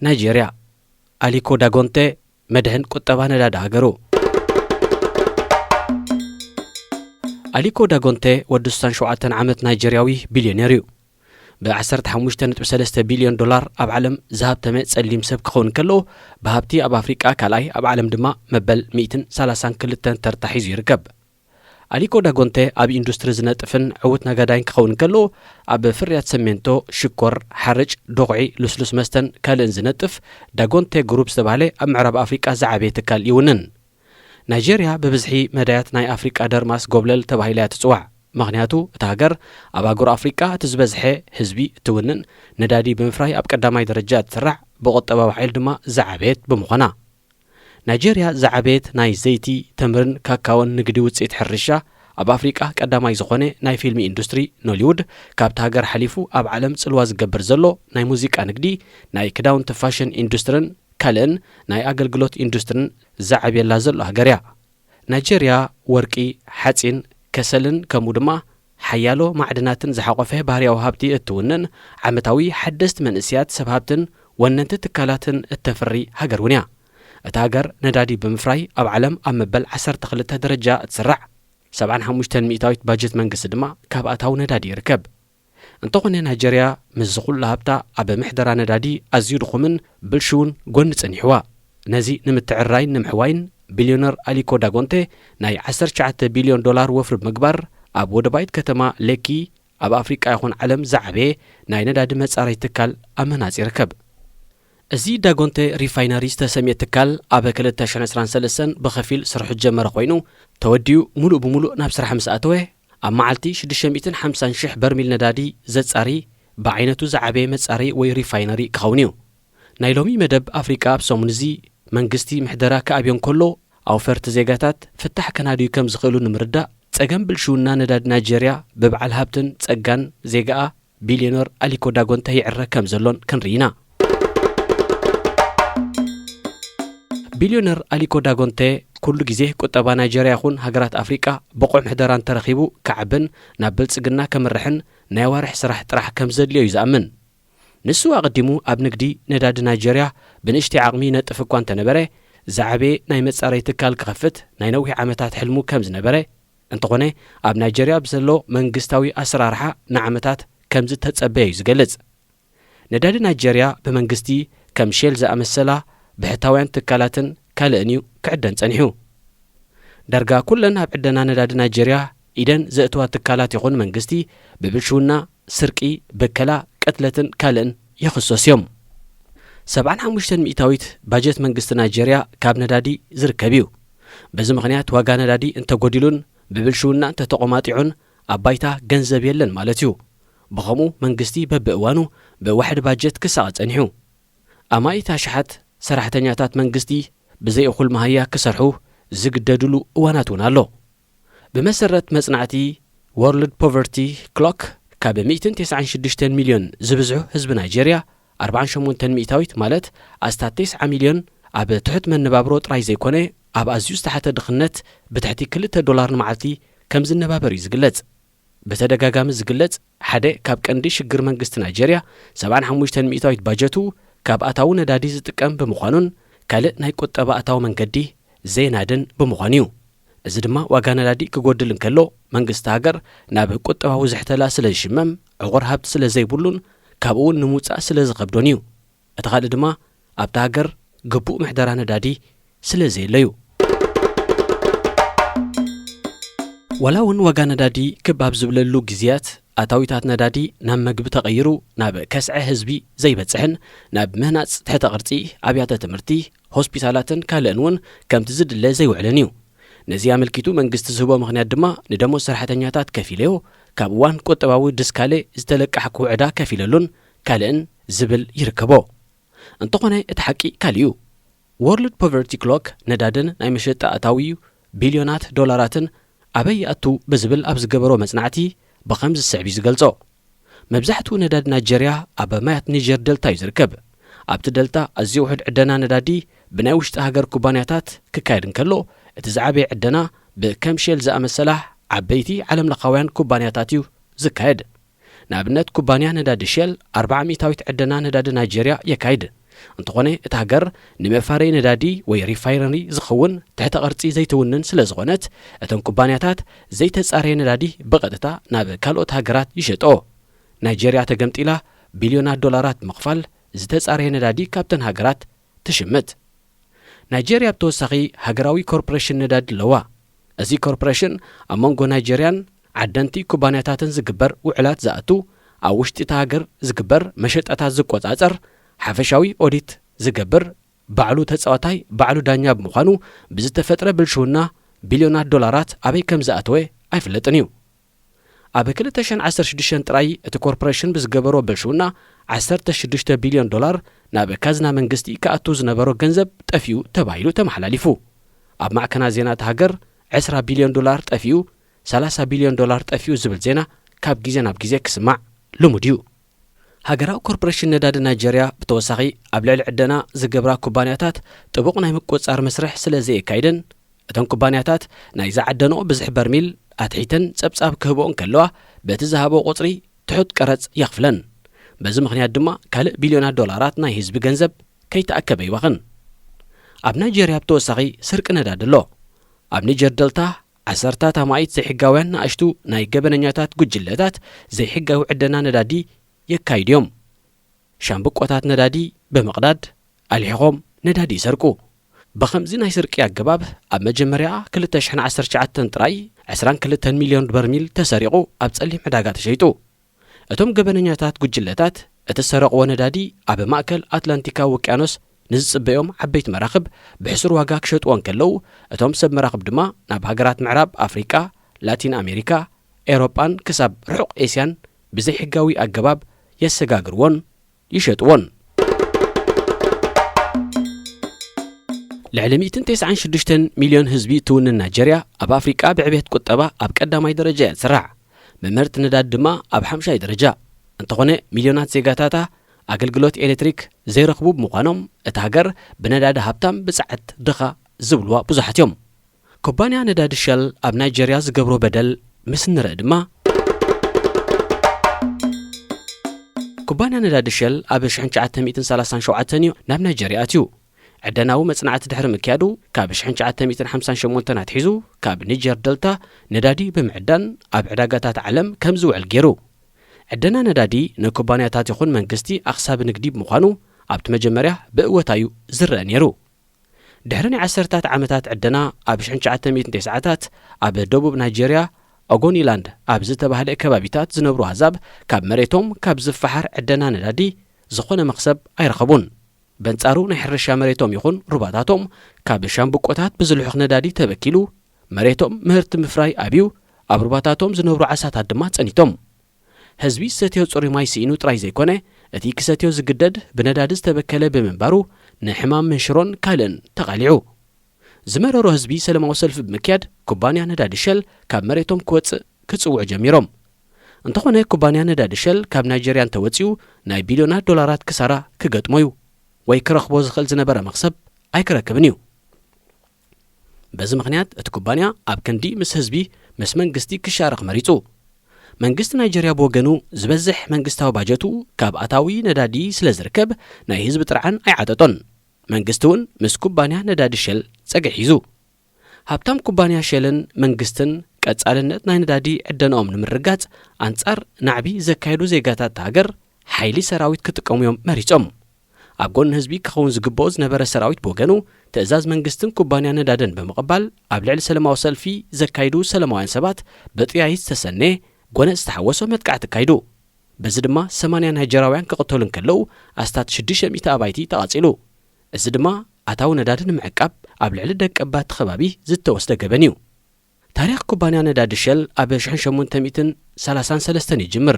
نيجيريا أليكو داغونتي مدهن قطبة نداد هاجرو أليكو داغونتي ودستان شوعتن عامت نيجيرياوي بليونيريو بعسرت حموشتن بسلسة بليون دولار أب عالم ذهب تمت سليم سب كون كله بهابتي أب أفريقيا كالاي أب عالم دما مبل 230 كلتن ترتحيز يركب أليكو داغونتي أب إندستري زنطفن عوت نغاداين كون كله أب فريات سمنتو شكر حرج دغعي لسلس مستن كالن زنطف داغونتي جروب استبالي أب معرب أفريقيا زعبي تكال يونن نيجيريا ببزحي مدايات ناي أفريقيا درماس قبلل تباهيلات تصوع مغنياتو تهاجر أباغور أفريقيا تزبزحي حزبي تونن ندادي بمفراي أب قداماي درجات ترع بقطبة وحيل دما زعبيت بمخنا نيجيريا زعبيت ناي زيتي تمرن كاكاون نقدي وصيت حرشة أب أفريقيا قداماي زخوني ناي فيلمي اندستري نوليود كاب تهاجر حليفو أب عالم صلواز قبر زلو ناي موزيكا نقدي ناي كداون تفاشن اندسترن كالن ناي أقلقلوت اندسترن زعب يلا زلو هاجريا نيجيريا ورقي حاتين كسلن كمودما حيالو معدناتن زحقفه باريا وهابتي التونن عمتاوي حدست من اسيات سبابتن وننت تكالاتن التفري هاجرونيا اتاجر ندادي بمفراي اب عالم ام مبل 12 درجه تسرع 75 مئتاويت باجت منقس دما كاباتاو ندادي يركب انتقن نيجيريا مزقول لهابتا اب محدرا ندادي ازيد خمن بلشون غن صنيحوا نزي نمتعراين نمحواين بليونر أليكو داغونتي ناي 19 بليون دولار وفر بمقبر أب ودبايت كتما لكي أب أفريقيا يخون علم زعبي ناي نداد مصاري تكال أمناز يركب أزي داغونتي ريفايناريس تسمية تكال أب كلتا شنسران سلسن بخفيل سرح الجمر خوينو توديو ملو بملو ناب سرح مساعتوه أما عالتي 650 شح برميل ندادي زتصاري بعينتو زعبي مصاري وي ريفايناري كخونيو نايلومي مدب أفريقيا بسومنزي منغستي محدرا كابيون كله أو فرت زيغاتات فتح كناديو كم زخيلو نمردا تسقن بلشونا نداد نيجيريا ببعل هابتن تسقن زيغا بليونر أليكو داغونتي يعرى كم زلون كنرينا بليونر أليكو داغونتي كل جزيه قطبا نيجيريا يخون هاجرات أفريقيا بقوع محدران ترخيبو كعبن نابل تسقنا كمرحن ناوارح سرح طرح كم زدليو يزامن نسوا قدموا أبنقدي نداد نيجيريا بنشتي عقمي نتفقوان تنبري زعبي ناي مصاري تكال كخفت ناي نوحي عمتات حلمو كمز نبري انتقوني أب نيجيريا بزلو منقستاوي أسرارحا نعمتات كمز تتصبي زقلز نداد نيجيريا بمنقستي كم شيل زأمسلا بحتاوين تكالاتن كالانيو كعدن تنحو درقا كلن هب عدنا نداد نيجيريا إذن زأتوا تكالات يخون منقستي ببلشونا سرقي بكلا قتلتن كالن يخصص يوم 75 مئتاويت باجت منقست نيجيريا كاب ندادي زركبيو بز مغنيات واغا ندادي انت غوديلون ببلشونا انت تقوماطيعون ابايتا ገንዘብ የለን ማለትዩ بخمو منقستي ببእዋኑ بواحد باجت كساق صنحو امايتا شحات سراحتنياتات منقستي بزي اخول مهيا كسرحو زግደድሉ እዋናቱን አሎ بمسرت مصنعتي World Poverty Clock كاب 196 مليون زبزعو حزب نيجيريا 48 مئتاويت مالت استاتيس مليون اب تحت من نبابرو طراي زيكوني اب ازيوس تحت دخنت بتحتي $2 نمعلتي كمز النبابر يزغلص بتدغاغام زغلص حده كاب قندي شجر منغست نيجيريا 75 مئتاويت باجتو كاب اتاو ندادي زጥቀም بمخانون كاله ناي قطبه اتاو منغدي زينادن بمخانيو እዚ ድማ ዋጋ ነዳዲ ክጎድልን ከሎ መንግስት ሃገር ናብ ቁጠባው ዝሕተላ ስለሽመም ዕቁር ሃብት ስለዘይብሉን ካብኡ ንሙጻእ ስለዝኸብዶን እዩ እቲ ካልእ ድማ ኣብታ ሃገር ግቡእ ምሕደራ ነዳዲ ስለዘይለዩ ወላውን ዋጋ ነዳዲ ክባብ ዝብለሉ ግዝያት ኣታዊታት ነዳዲ ናብ መግቢ ተቐይሩ ናብ ከስዐ ህዝቢ ዘይበጽሕን ናብ ምህናጽ ትሕተ ቅርጺ ኣብያተ ትምህርቲ ሆስፒታላትን ካልእን እውን ከምቲ ዝድለ ዘይውዕልን እዩ نزي عملكيتو منغست زهبو مغنيات دما ندمو سرحتنياتات كفيليو كابوان قطباوي دسكالي زتلقحكو عدا كفيللون كالن زبل يركبو انتقوني اتحقي كاليو World Poverty Clock ندادن ناي مشتا اتاويو بليونات دولاراتن ابي اتو بزبل ابز جبرو مصنعتي بخمس السعبي زغلصو مبزحتو نداد نيجيريا ابا مايت نيجر دلتا يزركب ابت دلتا ازي وحد عدنا ندادي بناي وشت هاجر كوبانياتات ككايدن كلو اتزعبي عدنا بكم شيل زأمسلاح عبيتي علم لقوان كوبانياتاتيو زكايد نابنت كوبانيا نداد شيل 400 عدنا نداد نيجيريا يكايد እንተኾነ እቲ ሃገር ንመፋረይ ነዳዲ ወይ ሪፋይነሪ ዝኸውን ትሕተ ቅርጺ ዘይተውንን ስለ ዝኾነት እተን ኩባንያታት ዘይተጻረየ ነዳዲ ብቐጥታ ናብ ካልኦት ሃገራት ይሸጦ። ናይጄርያ ተገምጢላ ቢልዮናት ዶላራት ምኽፋል ዝተጻረየ ነዳዲ ካብተን ሃገራት ትሽምት። ናይጄርያ ብተወሳኺ ሃገራዊ ኮርፖሬሽን ነዳዲ ኣለዋ። እዚ ኮርፖሬሽን ኣብ መንጎ ናይጄርያን ዓደንቲ ኩባንያታትን ዝግበር ውዕላት ዝኣቱ ኣብ ውሽጢ እቲ ሃገር ዝግበር መሸጣታት ዝቆጻጸር ሓፈሻዊ ኦዲት ዝገብር ባዕሉ ተጻዋታይ ባዕሉ ዳኛ ብምዃኑ ብዝተፈጥረ ብልሽውና ቢልዮናት ዶላራት ኣበይ ከም ዝኣተወ ኣይፍለጥን እዩ። ኣብ 2016 ጥራይ እቲ ኮርፖሬሽን ብዝገበሮ ብልሽውና 16 ቢልዮን ዶላር ናብ ካዝና መንግስቲ ከኣቱ ዝነበሮ ገንዘብ ጠፊኡ ተባሂሉ ተመሓላሊፉ። ኣብ ማዕከና ዜና እቲ ሃገር 20 ቢልዮን ዶላር ጠፊኡ 30 ቢልዮን ዶላር ጠፊኡ ዝብል ዜና ካብ ግዜ ናብ ግዜ ክስማዕ ልሙድ እዩ። ሃገራዊ ኮርፖሬሽን ነዳዲ ናይጄርያ ብተወሳኺ ኣብ ልዕሊ ዕደና ዝገብራ ኩባንያታት ጥቡቕ ናይ ምቁፅጻር መስርሕ ስለ ዘየካይደን እተን ኩባንያታት ናይ ዝዓደንኦ ብዙሕ በርሚል ኣትሒተን ጸብጻብ ክህብኦን ከለዋ በቲ ዝሃቦ ቁፅሪ ትሑት ቀረጽ የኽፍለን። በዚ ምኽንያት ድማ ካልእ ቢልዮናት ዶላራት ናይ ህዝቢ ገንዘብ ከይተኣከበ ይዋኽን። ኣብ ናይጄርያ ብተወሳኺ ስርቂ ነዳዲ ኣሎ። ኣብ ኒጀር ደልታ ዓሰርታት ኣማኢት ዘይሕጋውያን ንኣሽቱ ናይ ገበነኛታት ጉጅለታት ዘይሕጋዊ ዕደና ነዳዲ የካይዱ እዮም። ሻምብቆታት ነዳዲ ብምቕዳድ ኣልሒኾም ነዳዲ ይሰርቁ። ብኸምዚ ናይ ስርቂ ኣገባብ ኣብ መጀመርያ 2019 ጥራይ 22 ሚልዮን በርሚል ተሰሪቑ ኣብ ጸሊም ዕዳጋ ተሸይጡ። እቶም ገበነኛታት ጉጅለታት እቲ ሰረቕዎ ነዳዲ ኣብ ማእከል ኣትላንቲካ ውቅያኖስ ንዝጽበዮም ዓበይቲ መራኽብ ብሕሱር ዋጋ ክሸጥዎን ከለዉ እቶም ሰብ መራኽብ ድማ ናብ ሃገራት ምዕራብ ኣፍሪቃ፣ ላቲን ኣሜሪካ፣ ኤሮጳን ክሳብ ርሑቕ ኤስያን ብዘይሕጋዊ ኣገባብ የሰጋግርዎን ይሸጥዎን። ልዕሊ 196 ሚልዮን ህዝቢ ትውንን ናይጄርያ ኣብ ኣፍሪቃ ብዕብየት ቁጠባ ኣብ ቀዳማይ ደረጃ እያ ትስራዕ። መመርቲ ነዳዲ ድማ ኣብ 50ይ ደረጃ እንተኾነ ሚልዮናት ዜጋታታ ኣገልግሎት ኤሌክትሪክ ዘይረኽቡ ብምዃኖም እቲ ሃገር ብነዳዲ ሃብታም ብጻዕት ድኻ ዝብልዋ ብዙሓት እዮም። ኩባንያ ነዳዲ ሸል ኣብ ናይጄርያ ዝገብሮ በደል ምስ ንርአ ድማ ኩባንያ ነዳዲ ሸል ኣብ 1937 እዩ ናብ ናይጄርያ ኣትዩ። ዕደናዊ መጽናዕቲ ድሕሪ ምክያዱ ካብ 1958 ኣትሒዙ ካብ ኒጀር ደልታ ነዳዲ ብምዕዳን ኣብ ዕዳጋታት ዓለም ከም ዝውዕል ገይሩ። ዕደና ነዳዲ ንኩባንያታት ይኹን መንግስቲ ኣኽሳቢ ንግዲ ብምዃኑ ኣብቲ መጀመርያ ብእወታዩ ዝርአ ነይሩ። ድሕሪ ናይ 10 ዓመታት ዕደና ኣብ 1990ታት ኣብ ደቡብ ናይጄርያ ኦጎኒላንድ ኣብ ዝተባህለ ከባቢታት ዝነብሩ ኣዛብ ካብ መሬቶም ካብ ዝፈሓር ዕደና ነዳዲ ዝኾነ መኽሰብ ኣይረኸቡን። በንጻሩ ናይ ሕርሻ መሬቶም ይኹን ሩባታቶም ካብ ሻምብቆታት ብዝልሑኽ ነዳዲ ተበኪሉ መሬቶም ምህርቲ ምፍራይ ኣብዩ ኣብ ሩባታቶም ዝነብሩ ዓሳታት ድማ ጸኒቶም። ህዝቢ ዝሰትዮ ጽሩይ ማይ ስኢኑ ጥራይ ዘይኮነ እቲ ክሰትዮ ዝግደድ ብነዳዲ ዝተበከለ ብምንባሩ ንሕማም ምንሽሮን ካልእን ተቓሊዑ። ዝመረሮ ህዝቢ ሰለማዊ ሰልፊ ብምክያድ ኩባንያ ነዳዲ ሸል ካብ መሬቶም ክወፅእ ክጽውዑ ጀሚሮም። እንተኾነ ኩባንያ ነዳዲ ሸል ካብ ናይጄርያ እንተወፂኡ ናይ ቢልዮናት ዶላራት ክሳራ ክገጥሞ እዩ ወይ ክረኽቦ ዝኽእል ዝነበረ መኽሰብ ኣይክረክብን እዩ። በዚ ምኽንያት እቲ ኩባንያ ኣብ ክንዲ ምስ ህዝቢ ምስ መንግስቲ ክሻረኽ መሪጹ። መንግስቲ ናይጄርያ ብወገኑ ዝበዝሕ መንግስታዊ ባጀቱ ካብ ኣታዊ ነዳዲ ስለ ዝርከብ ናይ ህዝቢ ጥርዓን ኣይዓጠጦን። መንግስቲ እውን ምስ ኩባንያ ነዳዲ ሸል ጸገሕ ሒዙ። ሃብታም ኩባንያ ሸልን መንግስትን ቀጻልነት ናይ ነዳዲ ዕደነኦም ንምርጋጽ ኣንጻር ናዕቢ ዘካየዱ ዜጋታት ሃገር ሓይሊ ሰራዊት ክጥቀሙ እዮም መሪጾም። ኣብ ጎኒ ህዝቢ ክኸውን ዝግብኦ ዝነበረ ሰራዊት ብወገኑ ትእዛዝ መንግስትን ኩባንያ ነዳድን ብምቕባል ኣብ ልዕሊ ሰለማዊ ሰልፊ ዘካይዱ ሰለማውያን ሰባት ብጥያይት ዝተሰነየ ጎነ ዝተሓወሶ መጥቃዕቲ ካይዱ። በዚ ድማ 80 ናይጀራውያን ክቕተሉን ከለዉ ኣስታት 600 ኣባይቲ ተቓጺሉ። እዚ ድማ ኣታዊ ነዳዲ ንምዕቃብ ኣብ ልዕሊ ደቀባት ከባቢ ዝተወስደ ገበን እዩ። ታሪኽ ኩባንያ ነዳዲ ሸል ኣብ 1833 ይጅምር።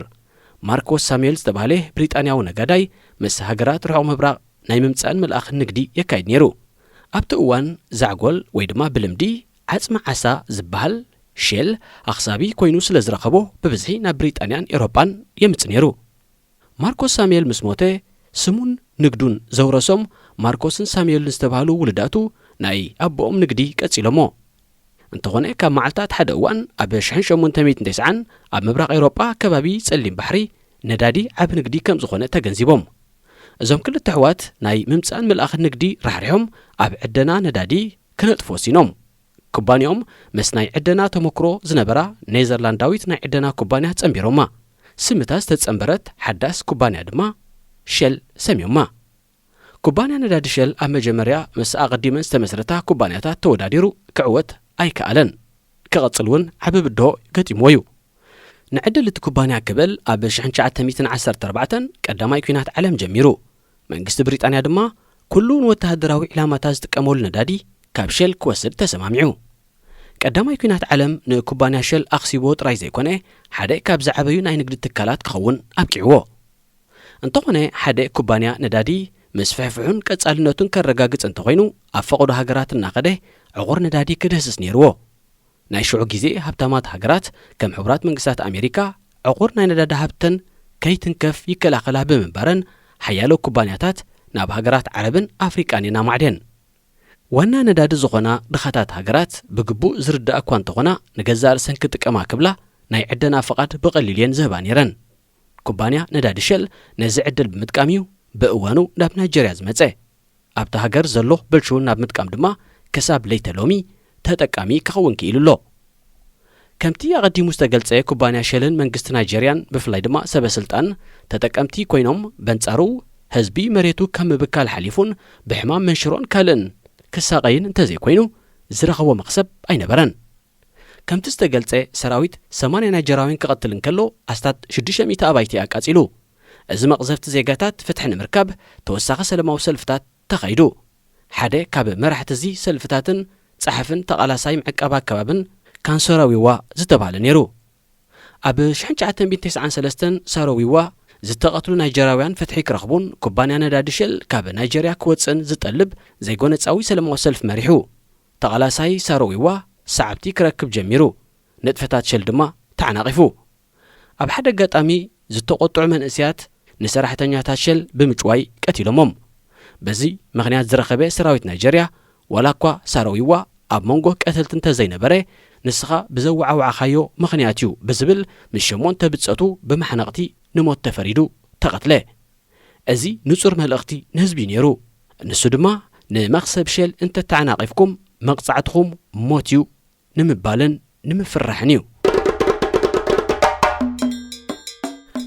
ማርኮስ ሳሙኤል ዝተባህለ ብሪጣንያዊ ነጋዳይ ምስ ሃገራት ርሑቕ ምብራቕ ናይ ምምጻእን መልኣኽን ንግዲ የካይድ ነይሩ። ኣብቲ እዋን ዛዕጎል ወይ ድማ ብልምዲ ዓጽሚ ዓሳ ዝበሃል ሸል ኣኽሳቢ ኮይኑ ስለ ዝረኸቦ ብብዝሒ ናብ ብሪጣንያን ኤሮጳን የምጽ ነይሩ። ማርኮስ ሳሙኤል ምስ ሞተ ስሙን ንግዱን ዘውረሶም ማርኮስን ሳሙኤልን ዝተባህሉ ውልዳቱ ናይ ኣቦኦም ንግዲ ቀጺሎሞ። እንተኾነ ካብ መዓልታት ሓደ እዋን ኣብ 1890 ኣብ ምብራቕ ኤሮጳ ከባቢ ጸሊም ባሕሪ ነዳዲ ዓብ ንግዲ ከም ዝኾነ ተገንዚቦም። እዞም ክልተ ሕዋት ናይ ምምፃን መልኣኽ ንግዲ ራሕሪሖም ኣብ ዕደና ነዳዲ ክነጥፉ ወሲኖም ኩባንያኦም ምስ ናይ ዕደና ተመክሮ ዝነበራ ኔዘርላንዳዊት ናይ ዕደና ኩባንያ ጸንቢሮማ ስምታ ዝተጸንበረት ሓዳስ ኩባንያ ድማ ሸል ሰሚዮማ ኩባንያ ነዳዲ ሸል ኣብ መጀመርያ ምስ ኣቐዲመን ዝተመስረታ ኩባንያታት ተወዳዲሩ ክዕወት ኣይከኣለን ክቐጽል እውን ዓብብዶ ገጢምዎ እዩ ንዕድል እቲ ኩባንያ ክብል ኣብ 1914 ቀዳማይ ኩናት ዓለም ጀሚሩ መንግስቲ ብሪጣንያ ድማ ኩሉ ንወተሃደራዊ ዕላማታት ዝጥቀመሉ ነዳዲ ካብ ሸል ክወስድ ተሰማሚዑ ቀዳማይ ኩናት ዓለም ንኩባንያ ሸል ኣኽሲቦ ጥራይ ዘይኮነ ሓደ ካብ ዝዓበዩ ናይ ንግዲ ትካላት ክኸውን ኣብቂዕዎ እንተኾነ ሓደ ኩባንያ ነዳዲ ምስ ፍሕፍሑን ቀጻልነቱን ከረጋግጽ እንተኾይኑ ኣብ ፈቐዶ ሃገራት እናኸደ ዕቑር ነዳዲ ክድህስስ ነይርዎ ናይ ሽዑ ግዜ ሃብታማት ሃገራት ከም ሕቡራት መንግስታት ኣሜሪካ ዕቑር ናይ ነዳዲ ሃብተን ከይትንከፍ ይከላኸላ ብምንባረን ሓያሎ ኩባንያታት ናብ ሃገራት ዓረብን ኣፍሪቃን ኢና ማዕድን ዋና ነዳዲ ዝኾና ድኻታት ሃገራት ብግቡእ ዝርዳእ እኳ እንተኾና ንገዛእ ርእሰን ክጥቀማ ክብላ ናይ ዕደና ፍቓድ ብቐሊል እየን ዝህባ ነይረን ኩባንያ ነዳዲ ሸል ነዚ ዕድል ብምጥቃም እዩ ብእዋኑ ናብ ናይጀርያ ዝመጸ ኣብቲ ሃገር ዘሎ ብልሽውን ናብ ምጥቃም ድማ ክሳብ ለይተ ሎሚ ተጠቃሚ ክኸውን ክኢሉ ኣሎ ከምቲ ኣቐዲሙ ዝተገልጸ ኩባንያ ሸልን መንግስቲ ናይጀርያን ብፍላይ ድማ ሰበስልጣን ተጠቀምቲ ኮይኖም በንጻሩ ህዝቢ መሬቱ ከም ምብካል ሓሊፉን ብሕማም መንሽሮን ካልእን ክሳቐይን እንተዘይኮይኑ ዝረኸቦ መኽሰብ ኣይነበረን ከምቲ ዝተገልጸ ሰራዊት 80 ናይጀራውያን ክቐትል እንከሎ ኣስታት 600 ኣባይቲ ኣቃጺሉ እዚ መቕዘፍቲ ዜጋታት ፍትሒ ንምርካብ ተወሳኺ ሰለማዊ ሰልፍታት ተኻይዱ ሓደ ካብ መራሕቲ እዚ ሰልፍታትን ጸሓፍን ተቓላሳይ ምዕቃብ ኣከባብን ካንሰራዊዋ ዝተባሃለ ነይሩ ኣብ 1993 ሳረዊዋ ዝተቐትሉ ናይጀራውያን ፍትሒ ክረኽቡን ኩባንያ ነዳዲ ሸል ካብ ናይጀርያ ክወፅን ዝጠልብ ዘይጎነፃዊ ሰለማዊ ሰልፍ መሪሑ ተቓላሳይ ሳረዊዋ ሰዓብቲ ክረክብ ጀሚሩ ንጥፈታት ሸል ድማ ተዓናቒፉ ኣብ ሓደ ኣጋጣሚ ዝተቆጥዑ መንእስያት ንሰራሕተኛታት ሸል ብምጭዋይ ቀቲሎሞም በዚ ምኽንያት ዝረኸበ ሰራዊት ናይጀርያ ዋላ እኳ ሳረዊዋ ኣብ መንጎ ቀተልቲ እንተዘይነበረ ንስኻ ብዘወዓውዓኻዮ ምኽንያት እዩ ብዝብል ምስ 8 ብፀቱ ብማሕነቕቲ ንሞት ተፈሪዱ ተቐትለ እዚ ንጹር መልእኽቲ ንህዝቢ ነይሩ ንሱ ድማ ንመኽሰብ ሸል እንተተዓናቒፍኩም መቕጻዕትኹም ሞት እዩ ንምባልን ንምፍራሕን እዩ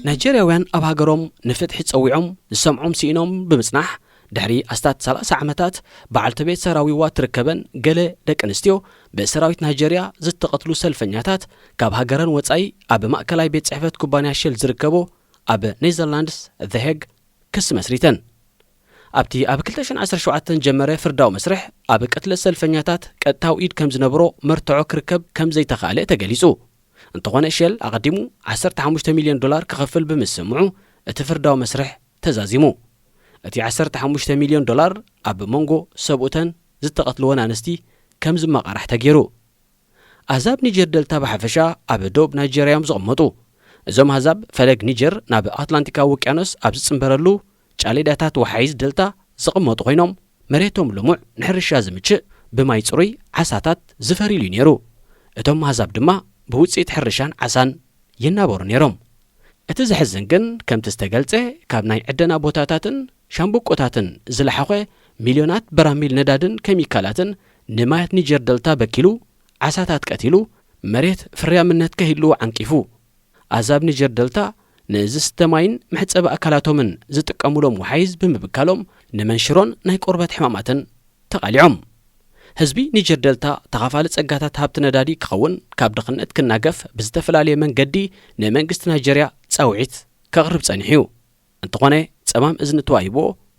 ናይጀርያውያን ኣብ ሃገሮም ንፍትሒ ጸዊዖም ዝሰምዖም ሲኢኖም ብምጽናሕ ድሕሪ ኣስታት 30 ዓመታት በዓልቲ ቤት ሰራዊዋ ትርከበን ገለ ደቂ ኣንስትዮ ብሰራዊት ናይጀርያ ዝተቐትሉ ሰልፈኛታት ካብ ሃገረን ወጻኢ ኣብ ማእከላይ ቤት ጽሕፈት ኩባንያ ሸል ዝርከቦ ኣብ ኔዘርላንድስ ዘ ሄግ ክስ መስሪተን ኣብቲ ኣብ 2017 ጀመረ ፍርዳዊ መስርሕ ኣብ ቅትለት ሰልፈኛታት ቀጥታዊ ኢድ ከም ዝነበሮ መርትዖ ክርከብ ከም ዘይተኻእለ ተገሊጹ እንተኾነ ሸል ኣቐዲሙ $15 ሚልዮን ክኸፍል ብምስምዑ እቲ ፍርዳዊ መስርሕ ተዛዚሙ እቲ $15 ሚልዮን ኣብ መንጎ ሰብኡተን ዝተቐትልወን ኣንስቲ ከም ዝመቓራሕ ተገይሩ ኣዛብ ኒጀር ደልታ ብሓፈሻ ኣብ ደቡብ ናይጀርያ እዮም ዝቕመጡ እዞም ኣዛብ ፈለግ ኒጀር ናብ ኣትላንቲካዊ ውቅያኖስ ኣብ ዝጽንበረሉ ጫሌዳታት ወሓይዝ ደልታ ዝቕመጡ ኮይኖም መሬቶም ልሙዕ ንሕርሻ ዝምችእ ብማይ ጽሩይ ዓሳታት ዝፈሪሉ ነይሩ እቶም ኣዛብ ድማ ብውፅኢት ሕርሻን ዓሳን ይናበሩ ነይሮም እቲ ዝሕዝን ግን ከምቲ ዝተገልጸ ካብ ናይ ዕደና ቦታታትን ሻምቡቆታትን ዝለሓኸ ሚልዮናት በራሚል ነዳድን ኬሚካላትን ንማያት ኒጀር ደልታ በኪሉ ዓሳታት ቀቲሉ መሬት ፍርያምነት ከሂሉ ዓንቂፉ ኣዛብ ኒጀር ደልታ ንዝስተማይን ምሕጸብ ኣካላቶምን ዝጥቀሙሎም ወሓይዝ ብምብካሎም ንመንሽሮን ናይ ቆርበት ሕማማትን ተቓሊዖም ህዝቢ ኒጀር ደልታ ተኻፋሊ ጸጋታት ሃብቲ ነዳዲ ክኸውን ካብ ድኽነት ክናገፍ ብዝተፈላለየ መንገዲ ንመንግስቲ ናይጀርያ ጻውዒት ከቕርብ ጸኒሑ እንተኾነ ጸማም እዝኒ ተዋሂቦ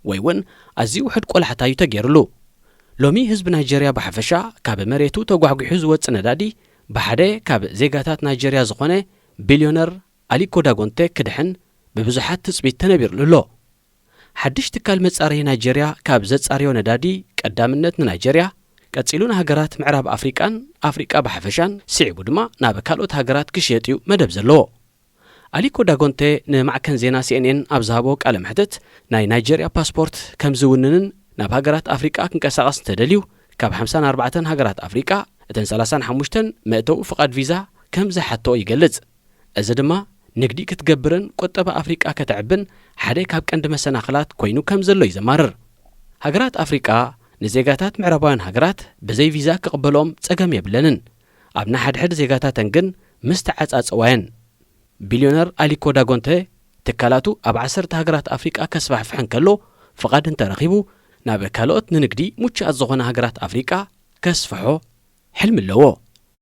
ወይ እውን ኣዝዩ ውሕድ ቆላሕታ እዩ ተገይሩሉ ሎሚ ህዝቢ ናይጀርያ ብሓፈሻ ካብ መሬቱ ተጓሕጒሑ ዝወፅእ ነዳዲ ብሓደ ካብ ዜጋታት ናይጀርያ ዝኾነ ቢልዮነር ኣሊኮ ዳጎንቴ ክድሕን ብብዙሓት ትጽቢት ተነቢሩሉ ኣሎ ሓድሽ ትካል መጻረዪ ናይጀርያ ካብ ዘጻርዮ ነዳዲ ቀዳምነት ንናይጀርያ ቀጺሉ ንሃገራት ምዕራብ ኣፍሪቃን ኣፍሪቃ ብሓፈሻን ስዒቡ ድማ ናብ ካልኦት ሃገራት ክሽየጥ እዩ መደብ ዘለዎ ኣሊኮ ዳጎንቴ ንማዕከን ዜና ሲኤንኤን ኣብ ዝሃቦ ቃለ መሕትት ናይ ናይጀርያ ፓስፖርት ከም ዝውንንን ናብ ሃገራት ኣፍሪቃ ክንቀሳቐስ እንተደልዩ ካብ 54 ሃገራት ኣፍሪቃ እተን 35 መእተው ፍቓድ ቪዛ ከም ዝሓቶ ይገልጽ እዚ ድማ ንግዲ ክትገብርን ቁጠባ ኣፍሪቃ ከተዕብን ሓደ ካብ ቀንዲ መሰናኽላት ኮይኑ ከም ዘሎ ይዘማርር። ሃገራት ኣፍሪቃ ንዜጋታት ምዕራባውያን ሃገራት ብዘይ ቪዛ ክቕበሎም ጸገም የብለንን። ኣብ ናሓድሕድ ዜጋታተን ግን ምስ ተዓጻጽዋየን። ቢልዮነር ኣሊኮ ዳጎንቴ ትካላቱ ኣብ 10 ሃገራት ኣፍሪቃ ከስፋሕፍሐን ከሎ ፍቓድ እንተረኺቡ ናብ ካልኦት ንንግዲ ሙችኣት ዝኾነ ሃገራት ኣፍሪቃ ከስፍሖ ሕልሚ ኣለዎ።